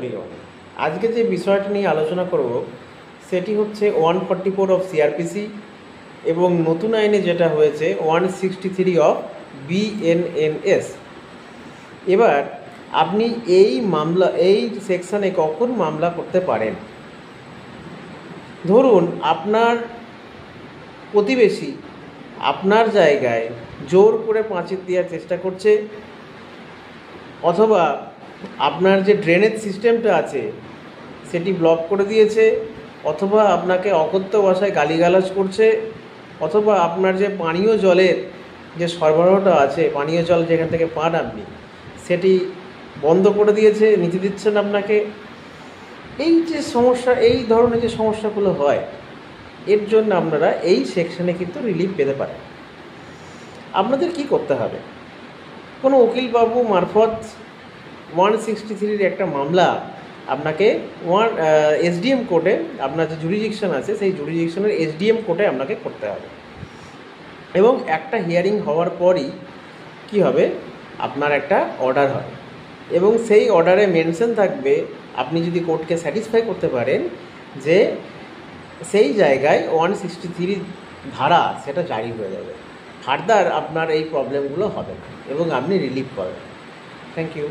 প্রিয়গণ, আজকে যে বিষয়টা নিয়ে আলোচনা করব সেটি হচ্ছে 144 অফ সিআরপিসি এবং নতুন আইনে যেটা হয়েছে 163 অফ বিএনএনএস। এবার আপনি এই সেকশানে কখন মামলা করতে পারেন? ধরুন আপনার প্রতিবেশী আপনার জায়গায় জোর করে পাঁচিল দেওয়ার চেষ্টা করছে, অথবা আপনার যে ড্রেনেজ সিস্টেমটা আছে সেটি ব্লক করে দিয়েছে, অথবা আপনাকে অকথ্য ভাষায় গালিগালাজ করছে, অথবা আপনার যে পানীয় জলের যে সরবরাহটা আছে, পানীয় জল যেখান থেকে পান আপনি, সেটি বন্ধ করে দিয়েছে, নিতে দিচ্ছেন আপনাকে। এই যে সমস্যা, এই ধরনের যে সমস্যাগুলো হয়, এর জন্য আপনারা এই সেকশনে কিন্তু রিলিফ পেতে পারেন। আপনাদের কি করতে হবে? কোনো উকিলবাবু মারফত 163 একটা মামলা আপনাকে এসডিএম কোর্টে, আপনার যে জুরিডিকশন আছে সেই জুরিডিকশনের এসডিএম কোর্টে আপনাকে করতে হবে। এবং একটা হিয়ারিং হওয়ার পরই কি হবে, আপনার একটা অর্ডার হয় এবং সেই অর্ডারে মেনশন থাকবে, আপনি যদি কোর্টকে স্যাটিসফাই করতে পারেন যে সেই জায়গায় 163 ধারা সেটা জারি হয়ে যাবে। ফার্দার আপনার এই প্রবলেমগুলো হবে না এবং আপনি রিলিফ পাবেন। Thank you.